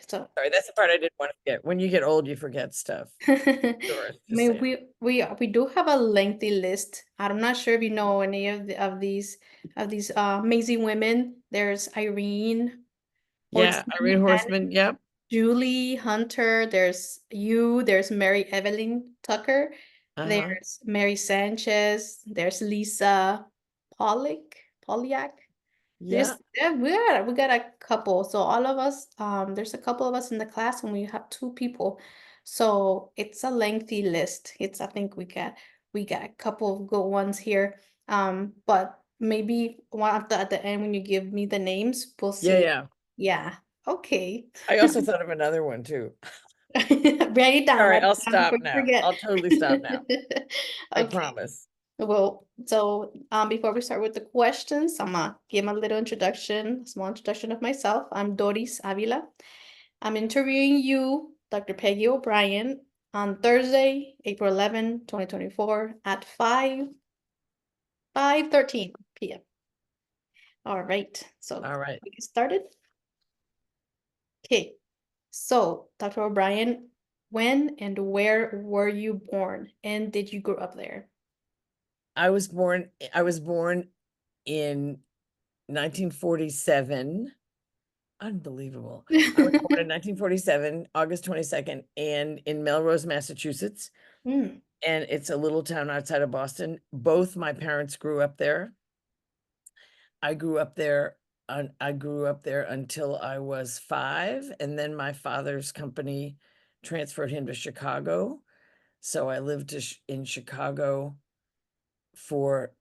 So Sorry, that's the part I didn't want to forget. When you get old, you forget stuff. I Doris, just mean, saying. we do have a lengthy list. I'm not sure if you know any of these amazing women. There's Irene, Yeah, Horsley, Irene Horseman. Annie, Yep. Julie Hunter. There's you. There's Mary Evelyn Tucker. Uh-huh. There's Mary Sanchez. There's Lisa Polyak. Yeah. There's yeah, we got a couple. So all of us, there's a couple of us in the class, and we have two people. So it's a lengthy list. I think we got a couple of good ones here. But maybe one at the end when you give me the names, we'll Yeah, see. yeah. Yeah. Okay. I also thought of another one too. Write Sorry, it I'll down before stop you now. forget. I'll totally stop now. I Okay. promise. Well, so before we start with the questions, I'm gonna give a little introduction, a small introduction of myself. I'm Doris Avila. I'm interviewing you, Dr. Peggy OBrien, on Thursday, April 11, 2024 at 5:13 p.m. All right, so All right. we get started. Okay, so Dr. O'Brien, when and where were you born, and did you grow up there? I was born in 1947. Unbelievable. I was born in 1947, August 22nd, and in Melrose, Massachusetts. Hmm. And it's a little town outside of Boston. Both my parents grew up there. I grew up there. I grew up there until I was 5, and then my father's company transferred him to Chicago. So I lived in Chicago for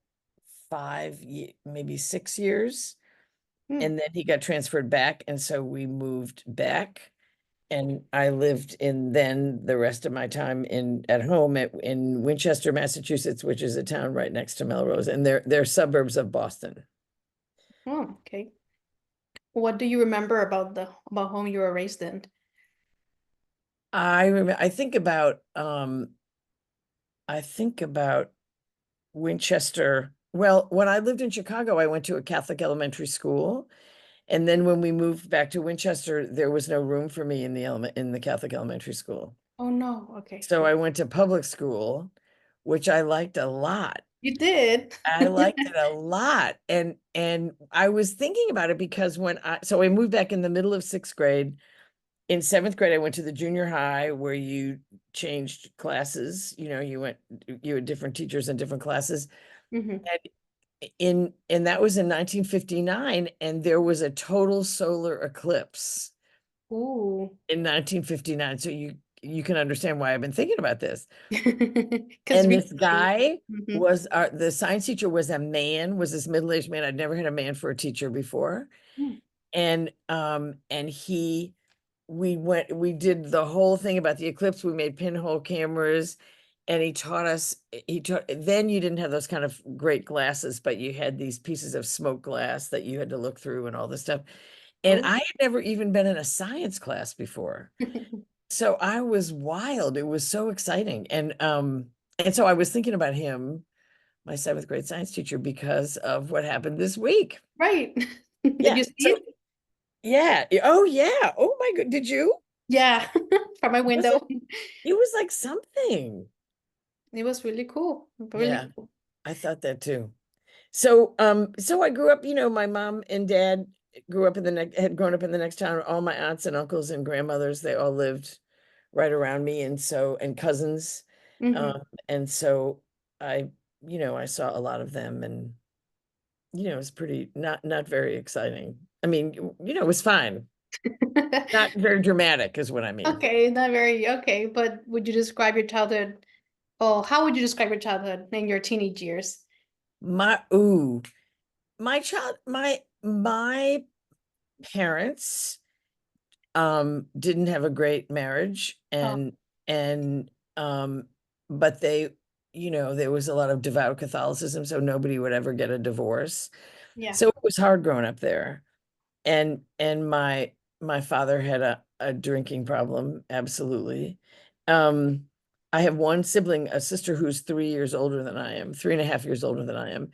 maybe 6 years, Hmm. and then he got transferred back, and so we moved back. And I lived in then the rest of my time at home in Winchester, Massachusetts, which is a town right next to Melrose, and they're suburbs of Boston. Oh, okay. What do you remember about home you were raised in? I remember. I think about Winchester. Well, when I lived in Chicago, I went to a Catholic elementary school, and then when we moved back to Winchester, there was no room for me in the Catholic elementary school. Oh no, okay. So I went to public school, which I liked a lot. You did. I liked it a lot. And I was thinking about it because so I moved back in the middle of 6th grade. In 7th grade, I went to the junior high where you changed classes. You had different teachers and different classes. Hmm. And that was in 1959, and there was a total solar eclipse Ooh. in 1959. So you can understand why I've been thinking about this. Because And we. this guy Mhm. was the science teacher was this middle-aged man. I'd never had a man for a teacher before. Mm. And we did the whole thing about the eclipse. We made pinhole cameras, and then you didn't have those kind of great glasses, but you had these pieces of smoke glass that you had to look through and all this stuff. And Oh. I had never even been in a science class before. So I was wild. It was so exciting. And so I was thinking about him, my 7th grade science teacher, because of what happened this week. Right. Did Yeah. you see So it? yeah. Oh yeah. Oh my God. Did you? Yeah, from my Was it? window. It was like something. It was really cool. Really Yeah, cool. I thought that too. So I grew up, my mom and dad had grown up in the next town. All my aunts and uncles and grandmothers, they all lived right around me, and cousins. Hmm. Um, and so I saw a lot of them, and it was pretty not very exciting. I mean, it was fine. Not very dramatic is what I mean. Okay, not very okay, but would you describe your childhood? Oh, how would you describe your childhood in your teenage years? My ooh, my parents didn't have a great marriage, Oh, and but there was a lot of devout Catholicism, so nobody would ever get a divorce. yeah. So it was hard growing up there. And my father had a drinking problem, absolutely. um I have one sibling, a sister, who's 3 years older than I am, 3.5 years older than I am.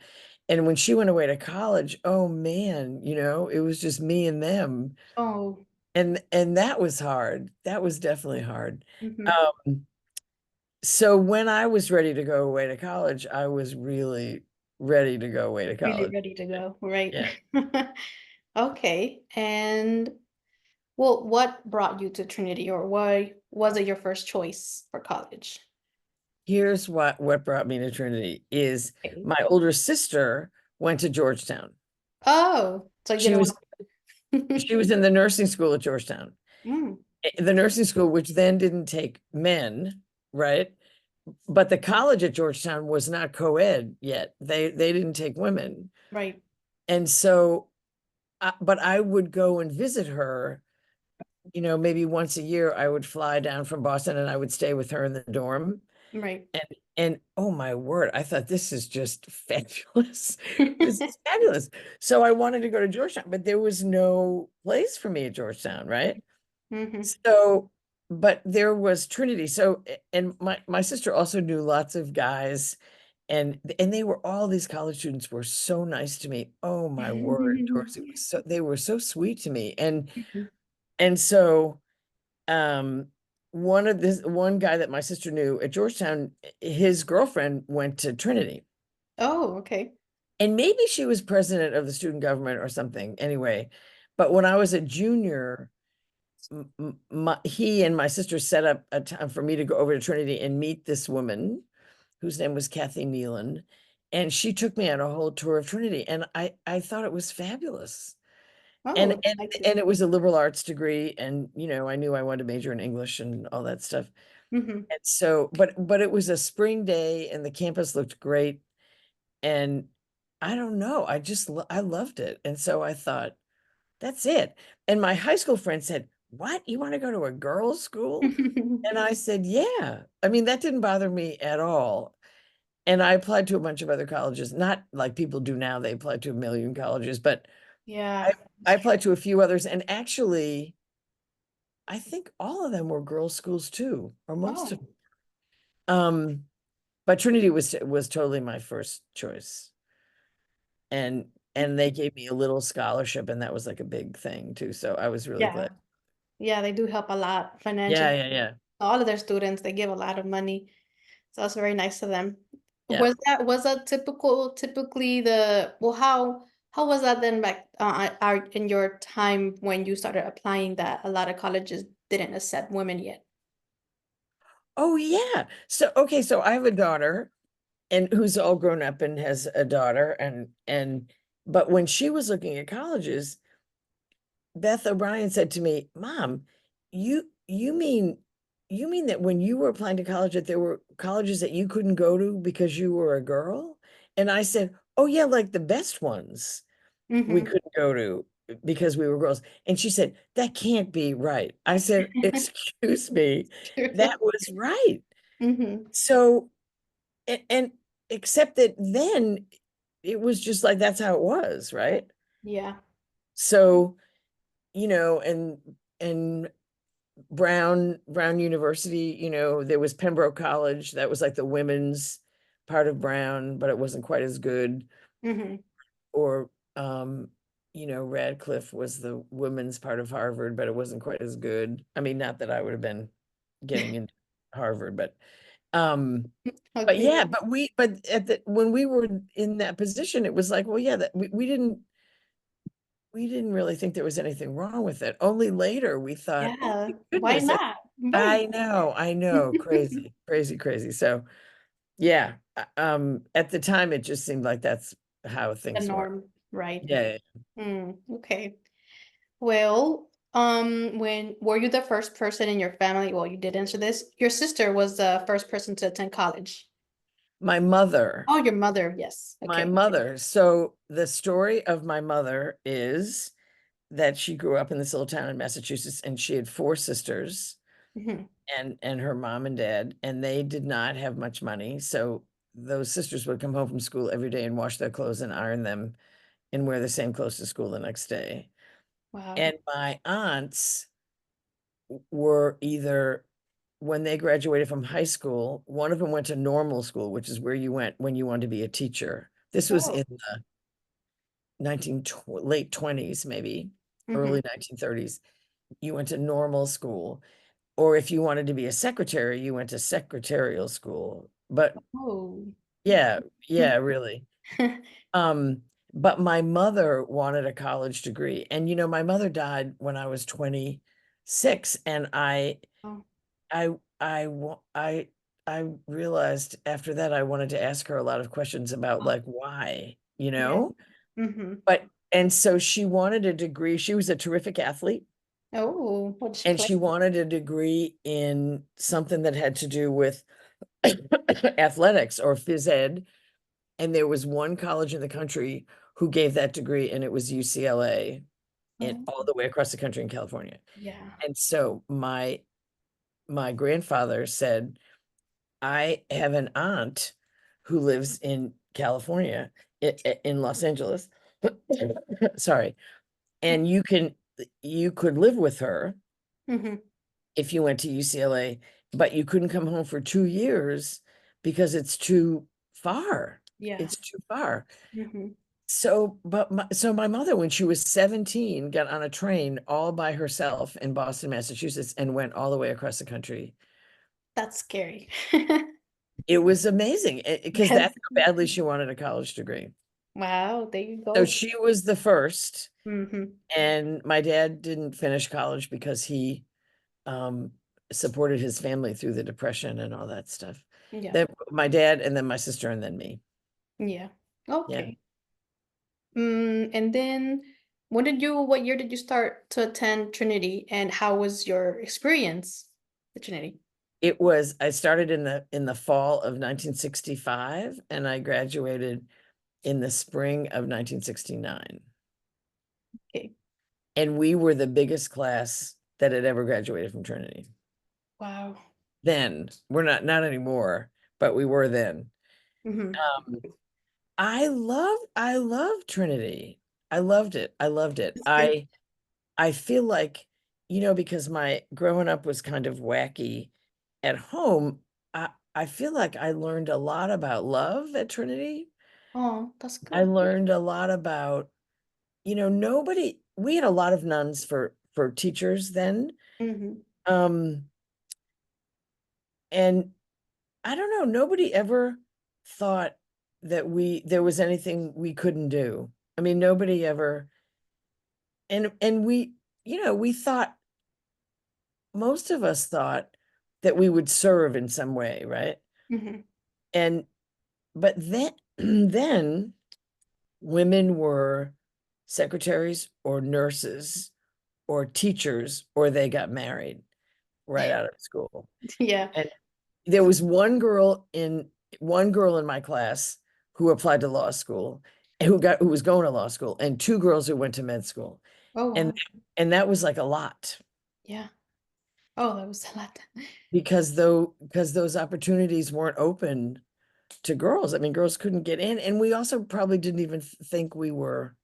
And when she went away to college, oh man, it was just me and them. Oh. And that was hard. That was definitely hard. Hmm. Um, so when I was ready to go away to college, I was really ready to go away to Really college. ready to go, right? Yeah. Okay. And well, what brought you to Trinity, or why was it your first choice for college? Here's what brought me to Trinity is Okay. my older sister went to Georgetown. Oh, so you She didn't was want she was in the nursing school at Georgetown. Mm, The nursing school, which then didn't take men, right? But the college at Georgetown was not co-ed yet. They didn't take women. right, And so, but I would go and visit her, maybe once a year. I would fly down from Boston and I would stay with her in the dorm. right. And oh my word, I thought this is just fabulous. This is fabulous. So I wanted to go to Georgetown, but there was no place for me at Georgetown, right? Hmm. So, but there was Trinity. So, and my sister also knew lots of guys, and they were all these college students were so nice to me. Oh my word, Doris, they were so sweet to me. And so one guy that my sister knew at Georgetown, his girlfriend went to Trinity. Oh, okay. And maybe she was president of the student government or something anyway. But when I was a junior, he and my sister set up a time for me to go over to Trinity and meet this woman whose name was Kathy Nealon. And she took me on a whole tour of Trinity. And I thought it was fabulous. And, Oh, and I see. and it was a liberal arts degree. And I knew I wanted to major in English and all that stuff. Hmm. And so, but it was a spring day and the campus looked great. And I don't know, I loved it. And so I thought, that's it. And my high school friend said, "What? You want to go to a girls' school?" And I said, "Yeah." I mean, that didn't bother me at all. And I applied to a bunch of other colleges, not like people do now, they apply to a million colleges, but I, Yeah, I that's true. applied to a few others. And actually, I think all of them were girls' schools too, or most of Oh, them. Um, but Trinity was totally my first choice. And they gave me a little scholarship, and that was like a big thing too. So I was really yeah. glad. Yeah, they do help a lot Yeah, financially. yeah, yeah. All of their students, they give a lot of money. So that's very nice of them. Yeah. Was that typically well, how was that then back in your time when you started applying, that a lot of colleges didn't accept women yet? Oh yeah. So okay, so I have a daughter and who's all grown up and has a daughter and but when she was looking at colleges, Beth O'Brien said to me, "Mom, you mean that when you were applying to college that there were colleges that you couldn't go to because you were a girl?" And I said, "Oh yeah, like the best ones we Mm-hmm. couldn't go to because we were girls." And she said, "That can't be right." I said, "Excuse me, that was right." Mm-hmm. So, and except that then it was just like that's how it was, right? Yeah. So, and Brown University, there was Pembroke College, that was like the women's part of Brown, but it wasn't quite as good. Mm-hmm. Or Radcliffe was the women's part of Harvard, but it wasn't quite as good. I mean, not that I would have been getting into Harvard, but Okay. yeah, but when we were in that position, it was like, well, yeah, that we didn't really think there was anything wrong with it. Only later we thought, oh Yeah. my Why goodness, not? Right. I know, crazy, crazy, crazy. So yeah, at the time it just seemed like that's how The things were. norm, right? Yeah. Okay. Well, when were you the first person in your family? Well, you did answer this. Your sister was the first person to attend college. My mother, Oh, your mother, yes. my Okay. mother. So the story of my mother is that she grew up in this little town in Massachusetts and she had four sisters Hmm. and her mom and dad, and they did not have much money. So those sisters would come home from school every day and wash their clothes and iron them and wear the same clothes to school the next day. Wow. And my aunts were either when they graduated from high school, one of them went to normal school, which is where you went when you wanted to be a teacher. This was Oh. in the late 20s, maybe Hmm. early 1930s. you went to normal school. Or if you wanted to be a secretary, you went to secretarial school. But Oh. yeah, yeah, really. Um, but my mother wanted a college degree. And my mother died when I was 26, and Oh, I I wa- I realized after that I wanted to ask her a lot of questions about oh, like why, yeah. Mm-hmm. But and so she wanted a degree. She was a terrific athlete, Oh, what did she and play? she wanted a degree in something that had to do with athletics or phys ed. And there was one college in the country who gave that degree, and it was UCLA, and Oh, all the way across the country in California. yeah. And so my grandfather said, I have an aunt who lives in California, in Los Angeles. Sorry. And you could live with her Mm-hmm. if you went to UCLA, but you couldn't come home for 2 years because it's too far. Yeah. It's too far. Mm-hmm. So my mother, when she was 17, got on a train all by herself in Boston, Massachusetts, and went all the way across the country. That's scary. It was amazing because Yes. that's how badly she wanted a college degree. Wow, there you So go. she was the first, Mm-hmm. and my dad didn't finish college because he um, supported his family through the depression and all that stuff. Yeah. Then my dad, and then my sister, and then me. Yeah. Yeah. Okay. And then what year did you start to attend Trinity and how was your experience at Trinity? I started in the fall of 1965, and I graduated in the spring of 1969. Okay. And we were the biggest class that had ever graduated from Trinity. Wow. Then we're not anymore, but we were then. Mm-hmm. Um, I love Trinity. I loved it. I loved it. That's great. I feel like, because my growing up was kind of wacky at home, I feel like I learned a lot about love at Trinity. Oh, that's I good. learned a lot about, nobody, we had a lot of nuns for teachers then. Mm-hmm. Um, and I don't know, nobody ever thought that there was anything we couldn't do. I mean, nobody ever, and we thought, most of us thought that we would serve in some way, right? Mm-hmm. And but then then women were secretaries or nurses or teachers, or they got married right out of school. Yeah. And there was one girl in my class who applied to law school, and who was going to law school, and two girls who went to med school. Oh, And wow. and that was like a lot, Yeah. Oh, that was a lot. because those opportunities weren't open to girls. I mean, girls couldn't get in, and we also probably didn't even think we were,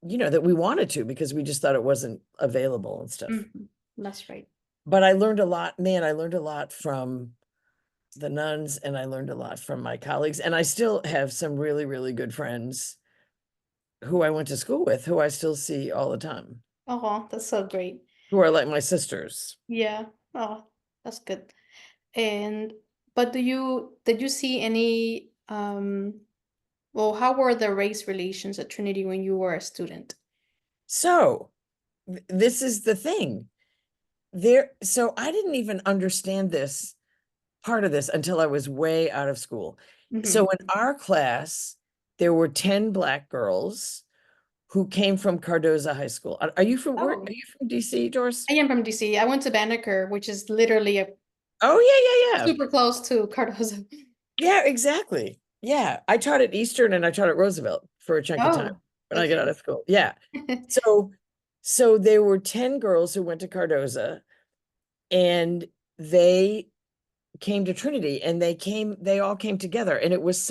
that we wanted to, because we just thought it wasn't available and stuff. Mm-hmm. That's right. But I learned a lot, man. I learned a lot from the nuns, and I learned a lot from my colleagues, and I still have some really, really good friends who I went to school with, who I still see all the time, Oh, that's so great. who are like my sisters. Yeah. Oh, that's good. And but did you see any well, how were the race relations at Trinity when you were a student? So this is the thing. So I didn't even understand this part of this until I was way out of school. Mm-hmm. So in our class, there were 10 Black girls who came from Cardoza High School. Are Oh, you from DC, Doris? I am from DC. I went to Banneker, which is literally a Oh, yeah, yeah, yeah. super close to Cardozo. Yeah, exactly. Yeah. I taught at Eastern, and I taught at Roosevelt for a chunk of time Oh, when I got out okay. of school. Yeah. So so there were 10 girls who went to Cardoza, and they came to Trinity, and they all came together, and it was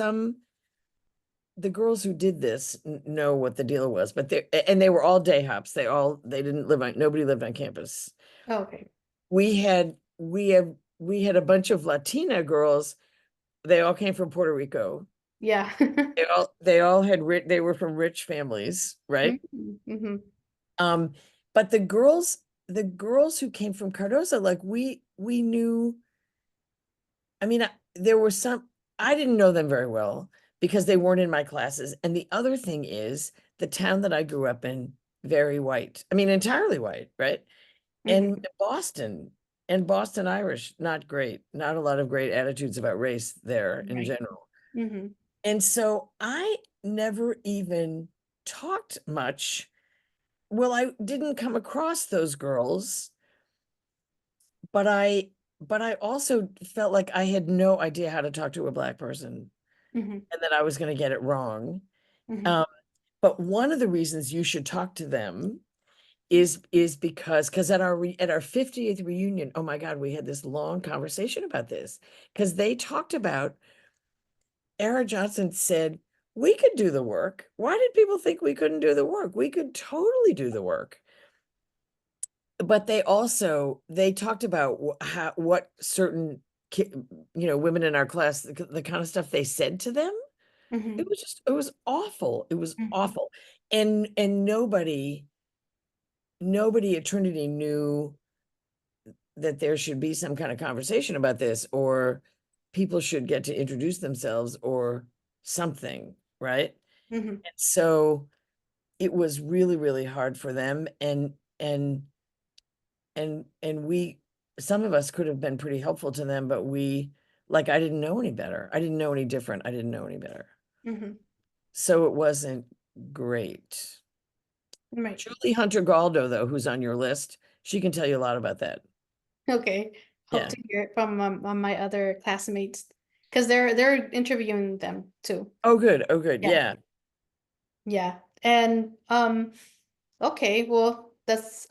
the girls who did this know what the deal was, but they were all day hops. They didn't live on, nobody lived on campus. Okay. We had a bunch of Latina girls. They all came from Puerto Rico. Yeah. They all had they were from rich families, right? Mm-hmm. Um, but the girls who came from Cardozo, like we knew, I mean, there were some, I didn't know them very well because they weren't in my classes. And the other thing is the town that I grew up in, very white. I mean, entirely white, right? And Mhm. Boston and Boston Irish, not great. Not a lot of great attitudes about race there in Right. general. Mhm. And so I never even talked much. Well, I didn't come across those girls, but I also felt like I had no idea how to talk to a Black person Mhm. and that I was going to get it wrong. Mhm. Um, but one of the reasons you should talk to them is because at our 50th reunion, oh my God, we had this long conversation about this because they talked about Era Johnson said, we could do the work. Why did people think we couldn't do the work? We could totally do the work. But they talked about how what certain women in our class, the kind of stuff they said to them. Mhm. It was awful. It was Mhm. awful. And nobody at Trinity knew that there should be some kind of conversation about this, or people should get to introduce themselves or something, right? Mhm. And so it was really, really hard for them. And we, some of us could have been pretty helpful to them, but like, I didn't know any better. I didn't know any different. I didn't know any better. Mhm. So it wasn't great. Right. Julie Hunter Galdo, though, who's on your list, she can tell you a lot about that. Okay. Hope Yeah. to hear it from my other classmates because they're interviewing them too. Oh, good. Oh, good. Yeah. Yeah. Yeah. And okay, well,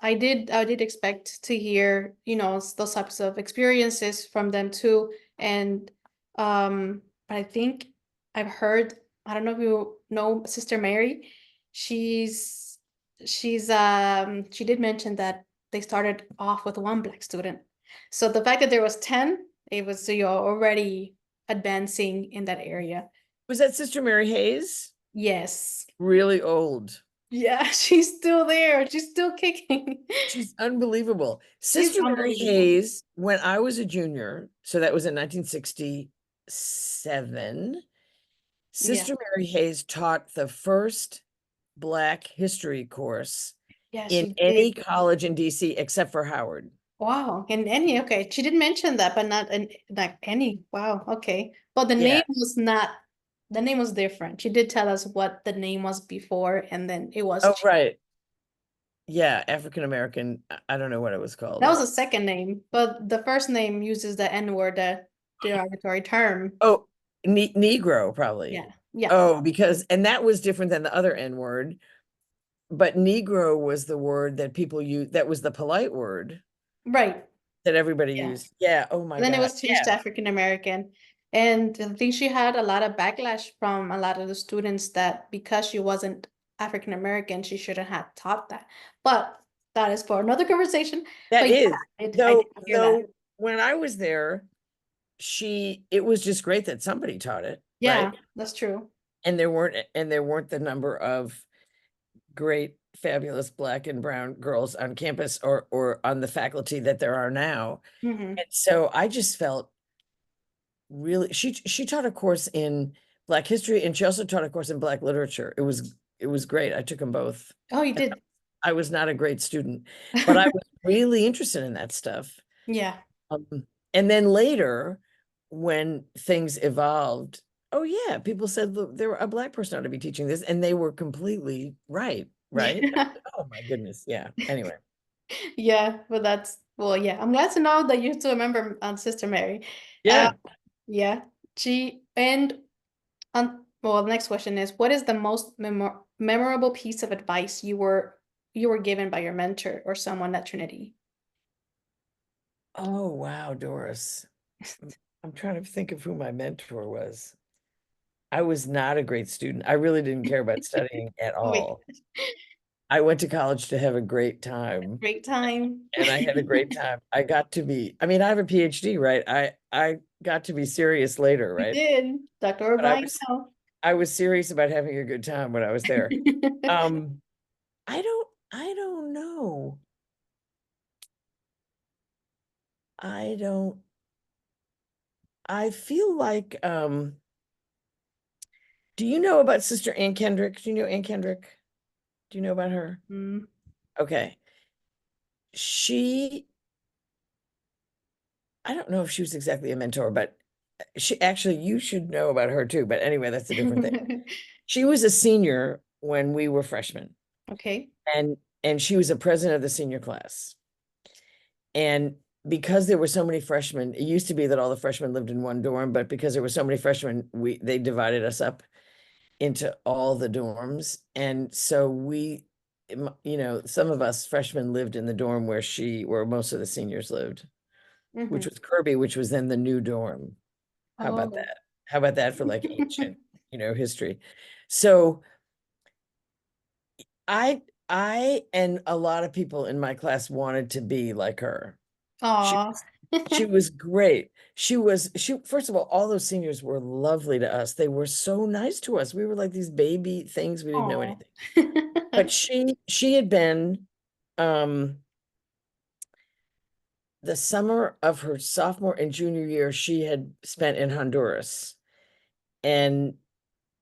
I did expect to hear, those types of experiences from them too. And but I think I've heard, I don't know if you know Sister Mary. She's she did mention that they started off with one Black student. So the fact that there was 10, it was, so you're already advancing in that area. Was that Sister Mary Hayes? Yes. Really old. Yeah, she's still there. She's still kicking. She's unbelievable. She's Sister Mary unbelievable. Hayes, when I was a junior, so that was in 1967, Yeah. Sister Mary Hayes taught the first Black history course Yeah, in she did. any college in DC except for Howard. Wow. And any, okay. She did mention that, but not an like any. Wow. Okay. But Yeah. the name was different. She did tell us what the name was before, and then it was Oh, right. Yeah, African American. I don't know what it was that called. was a second name, but the first name uses the N-word, the derogatory term. Oh, Negro, probably. Yeah. Yeah. Oh, and that was different than the other N word, but Negro was the word that people use, that was the polite word Right. that everybody Yeah. used. Yeah. Oh my And then it God. was changed Yeah. to African American. And I think she had a lot of backlash from a lot of the students that because she wasn't African American, she shouldn't have taught that. But that is for another conversation. That But yeah, is. I did hear that. Though when I was there, it was just great that somebody taught it, Yeah, right? that's true. And there weren't the number of great, fabulous Black and brown girls on campus or on the faculty that there are now. Hmm. And so I just felt really, she taught a course in Black history, and she also taught a course in Black literature. It was great. I took them both. Oh, you And did. I was not a great student, but I was really interested in that stuff. Yeah. Um, and then later, when things evolved, oh yeah, people said, look, there were a Black person ought to be teaching this, and they were completely right, right? Yeah. Oh my goodness, yeah. Anyway, Yeah, but that's well, yeah. I'm glad to know that you still remember Sister Mary. Uh, yeah. yeah. She and well, the next question is, what is the most memorable piece of advice you were given by your mentor or someone at Trinity? Oh wow, Doris. I'm trying to think of who my mentor was. I was not a great student. I really didn't care about studying at Oh my all. I went to college to have a great time, great time. and I had a great time. I mean, I have a PhD, right? I got to be serious later, You right? did, Dr. But O'Brien. Now. I was serious about having a good time when I was there. Um, I don't I don't know. I don't, I feel like, do you know about Sister Ann Kendrick? Do you know Ann Kendrick? Do you know about her? Mm. Okay. She, I don't know if she was exactly a mentor, but she actually, you should know about her too. But anyway, that's a different thing. She was a senior when we were freshmen, Okay. and she was a president of the senior class. And because there were so many freshmen, it used to be that all the freshmen lived in one dorm, but because there were so many freshmen, they divided us up into all the dorms. And so some of us freshmen lived in the dorm where most of the seniors lived, which Hmm. was Kirby, which was then the new dorm. How about Oh. that? How about that for like ancient, history? So I and a lot of people in my class wanted to be like her. She Aw. was she was great. She first of all those seniors were lovely to us. They were so nice to us. We were like these baby things. We didn't know Aw. anything. But she had been um the summer of her sophomore and junior year, she had spent in Honduras and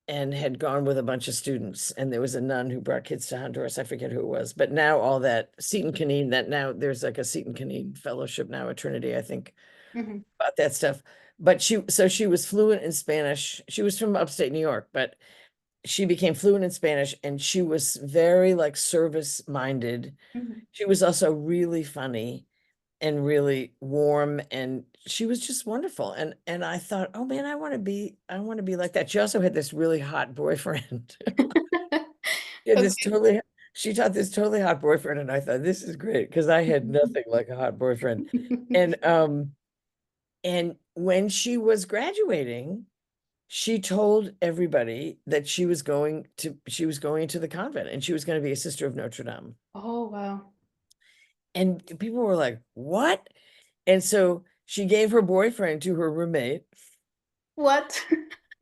had gone with a bunch of students. And there was a nun who brought kids to Honduras. I forget who it was, but now all that Seton Canine, that now there's like a Seton Canine fellowship now at Trinity, I think, Mhm. about that stuff. But she was fluent in Spanish. She was from upstate New York, but she became fluent in Spanish, and she was very like service minded. Mhm. She was also really funny and really warm, and she was just wonderful. And I thought, oh man, I want to be like that. She also had this really hot boyfriend. She had this Okay. totally she taught this totally hot boyfriend, and I thought this is great because I had nothing like a hot boyfriend. And when she was graduating, she told everybody that she was going to the convent, and she was going to be a sister of Notre Dame. Oh, wow. And people were like, "What?" And so she gave her boyfriend to her roommate. What?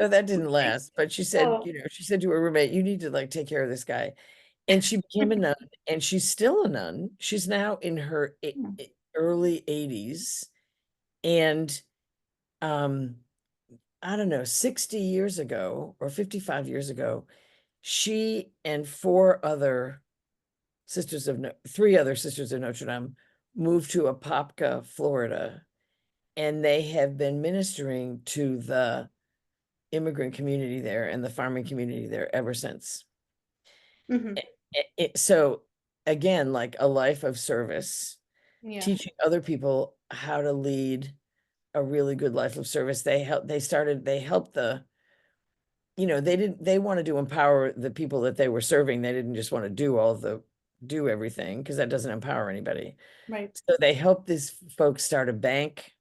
So that didn't Okay. last, but Oh. she said to her roommate, "You need to like take care of this guy." And she became a nun, and she's still a nun. She's now in her Hmm. early 80s. And um, I don't know, 60 years ago or 55 years ago, she and three other sisters of Notre Dame moved to Apopka, Florida, and they have been ministering to the immigrant community there and the farming community there ever since. Mhm. So again, like a life of service, Yeah. teaching other people how to lead a really good life of service. They helped they wanted to empower the people that they were serving. They didn't just want to do everything, because that doesn't empower anybody. Right. So they helped these folks start a bank.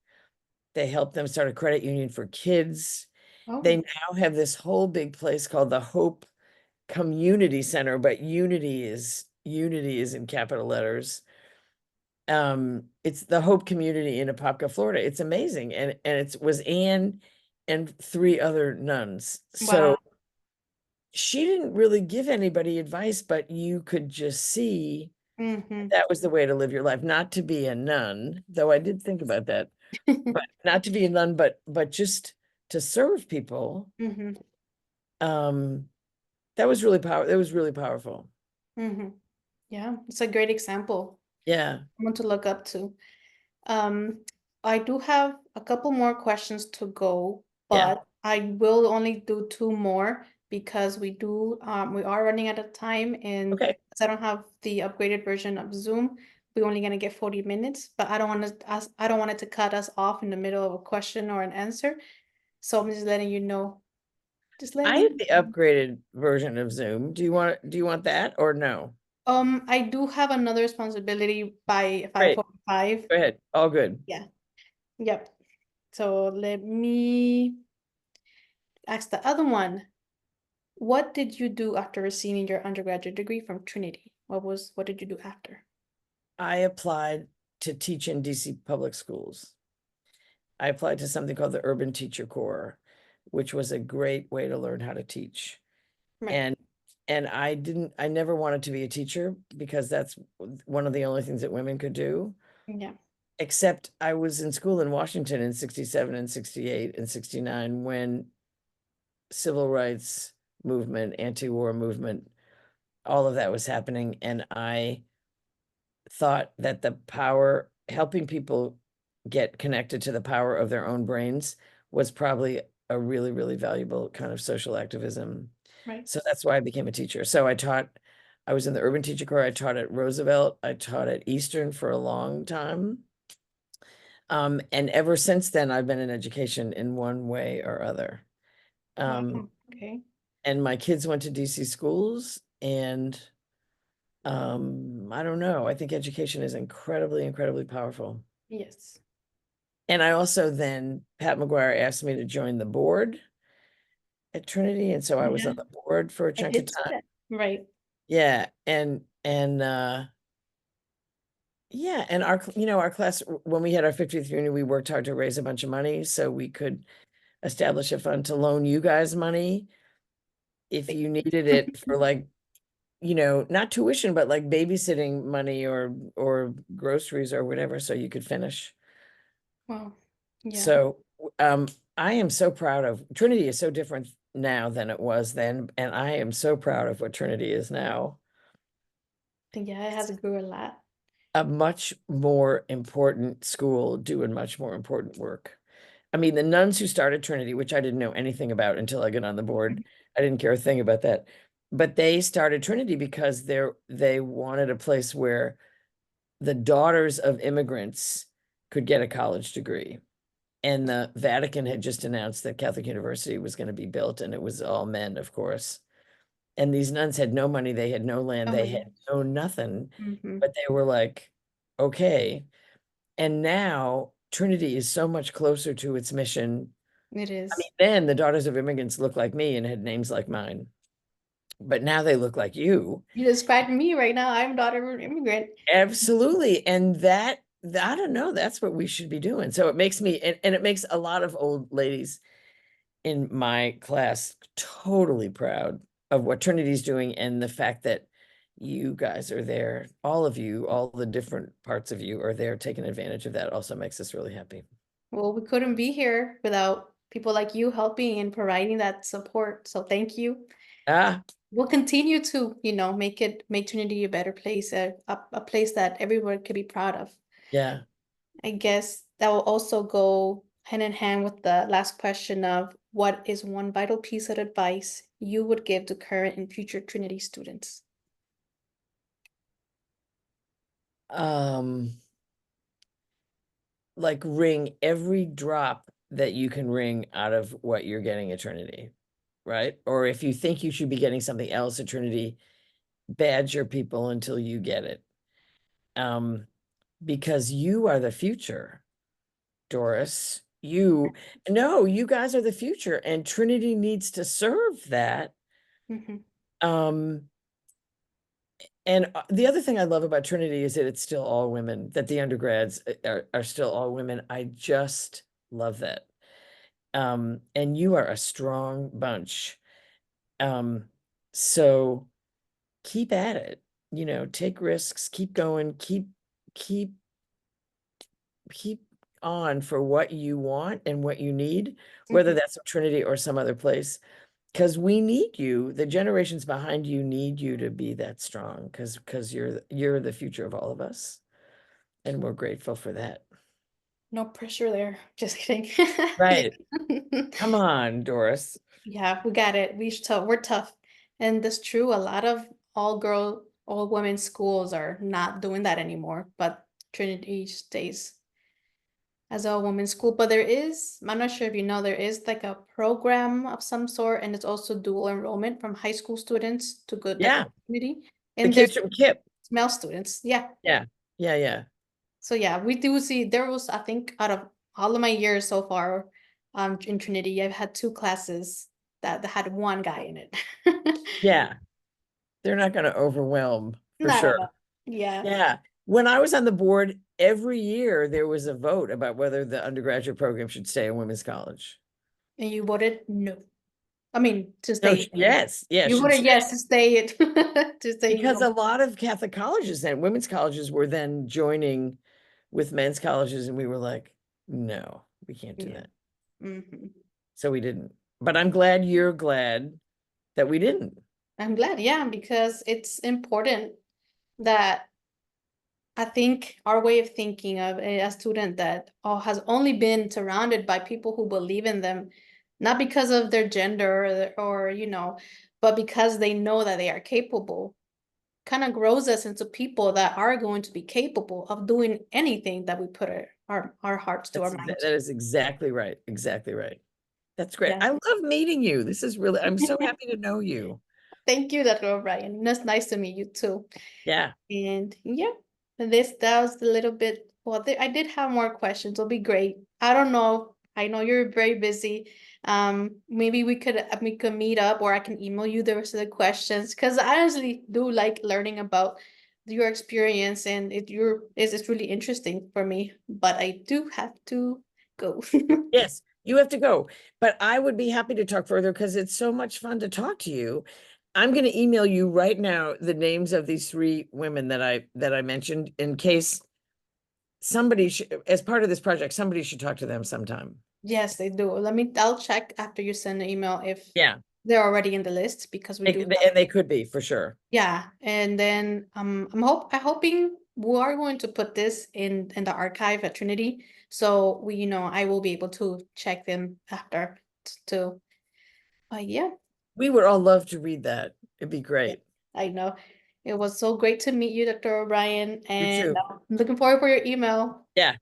They helped them start a credit union for kids. They Oh. now have this whole big place called the Hope Community Center, but unity is in capital letters. It's the Hope Community in Apopka, Florida. It's amazing. And it was Anne and three other nuns. Wow. So she didn't really give anybody advice, but you could just see Mhm. that was the way to live your life. Not to be a nun, though I did think about that, but not to be a nun, but just to serve people. Mhm. Um, that was really powerful. Mhm. Yeah, it's a great example. Yeah. Someone to look up to. Um, I do have a couple more questions to go, Yeah. but I will only do two more because we are running out of time, and Okay. because I don't have the upgraded version of Zoom, we're only gonna get 40 minutes, but I don't want it to cut us off in the middle of a question or an answer. So I'm just letting you know. Just I letting have you the know. upgraded version of Zoom. Do you want that or no? I do have another responsibility by Great. 5:45. Go ahead. All good. Yeah. Yep. So let me ask the other one. What did you do after receiving your undergraduate degree from Trinity? What did you do after? I applied to teach in DC public schools. I applied to something called the Urban Teacher Corps, which was a great way to learn how to teach. Right. And I never wanted to be a teacher because that's one of the only things that women could do. Yeah. Except I was in school in Washington in 67 and 68 and 69 when civil rights movement, anti-war movement, all of that was happening. And I thought that the power, helping people get connected to the power of their own brains was probably a really, really valuable kind of social activism. Right. So that's why I became a teacher. So I was in the Urban Teacher Corps. I taught at Roosevelt. I taught at Eastern for a long time. And ever since then, I've been in education in one way or other. Wow. Okay. And my kids went to DC schools, and I don't know. I think education is incredibly, incredibly powerful. Yes. And I also then, Pat McGuire asked me to join the board at Trinity, and so I was Yeah. on the board for a I chunk of did see time. that. Right. Yeah, and yeah, and our class, when we had our 50th reunion, we worked hard to raise a bunch of money so we could establish a fund to loan you guys money if you needed it for, like, not tuition, but like babysitting money or groceries or whatever, so you could finish. Wow. Yeah. So I am so proud of Trinity is so different now than it was then, and I am so proud of what Trinity is now. Yeah, it has grew a lot. A much more important school doing much more important work. I mean, the nuns who started Trinity, which I didn't know anything about until I got on the board, I didn't care a thing about that. But they started Trinity because they wanted a place where the daughters of immigrants could get a college degree. And the Vatican had just announced that Catholic University was going to be built, and it was all men, of course. And these nuns had no money, they had no land, Oh they had yeah. no nothing, Mm-hmm. but they were like, okay. And now Trinity is so much closer to its mission. It I mean, is. then the daughters of immigrants looked like me and had names like mine, but now they look like you. You described me right now. I'm daughter of an immigrant. Absolutely. And I don't know, that's what we should be doing. So it makes me, and it makes a lot of old ladies in my class totally proud of what Trinity's doing and the fact that you guys are there. All of you, all the different parts of you are there taking advantage of that also makes us really happy. Well, we couldn't be here without people like you helping and providing that support. So thank you. Ah, We'll continue to, make Trinity a better place, a place that everyone could be proud of. yeah. I guess that will also go hand in hand with the last question of what is one vital piece of advice you would give to current and future Trinity students? Um, like wring every drop that you can wring out of what you're getting at Trinity, right? Or if you think you should be getting something else at Trinity, badger people until you get it. Because you are the future, Doris. No, you guys are the future, and Trinity needs to serve that. Mhm. Um, and the other thing I love about Trinity is that it's still all women, that the undergrads are still all women. I just love that. And you are a strong bunch. So keep at it, take risks, keep going, keep keep on for what you want and what you need, whether Mhm. that's Trinity or some other place, because we need you. The generations behind you need you to be that strong, because you're the future of all of us, and we're grateful for that. No pressure there. Just kidding. Yeah. Right. Come on, Doris. Yeah, we got it. We're tough. And that's true. A lot of all women schools are not doing that anymore, but Trinity stays as a women's school. But I'm not sure if you know, there is like a program of some sort, and it's also dual enrollment from high school students to go Yeah, to Trinity. the And there's kids from KIP. male students. Yeah. Yeah, yeah, yeah. So yeah, we do see there was, I think, out of all of my years so far, in Trinity, I've had two classes that had one guy in it. Yeah, they're not going to overwhelm for Not sure. at all. Yeah. Yeah. When I was on the board, every year there was a vote about whether the undergraduate program should stay in women's college. And you voted no. I mean, to No, stay. yes, yes, You should voted say, yes to stay it, to stay. because a lot of Catholic colleges and women's colleges were then joining with men's colleges, and we were like, no, we can't do Yeah. that. Hmm. So we didn't. But I'm glad you're glad that we didn't. I'm glad, yeah, because it's important that I think our way of thinking of a student that has only been surrounded by people who believe in them, not because of their gender or but because they know that they are capable, kind of grows us into people that are going to be capable of doing anything that we put our hearts to, our minds. That is exactly right. Exactly right. That's great. Yeah. I love meeting you. This is really, I'm so happy to know you. Thank you, Dr. O'Brien. It's nice to meet you too. Yeah. And yeah, that was a little bit. Well, I did have more questions. It'll be great. I don't know. I know you're very busy. Maybe we could meet up, or I can email you the rest of the questions because I honestly do like learning about your experience, and it's really interesting for me. But I do have to go. Yes, you have to go, but I would be happy to talk further because it's so much fun to talk to you. I'm going to email you right now the names of these three women that I mentioned in case somebody should, as part of this project, somebody should talk to them sometime. Yes, they do. I'll check after you send the email if Yeah, they're already in the list because we do have. and they could be for sure. Yeah, and then I'm hoping we are going to put this in the archive at Trinity, so I will be able to check them after too. Yeah, We would all love to read that. It'd be yeah, great. I know. It was so great to meet you, Dr. O'Brien, You and too. I'm looking forward for your email. Yeah.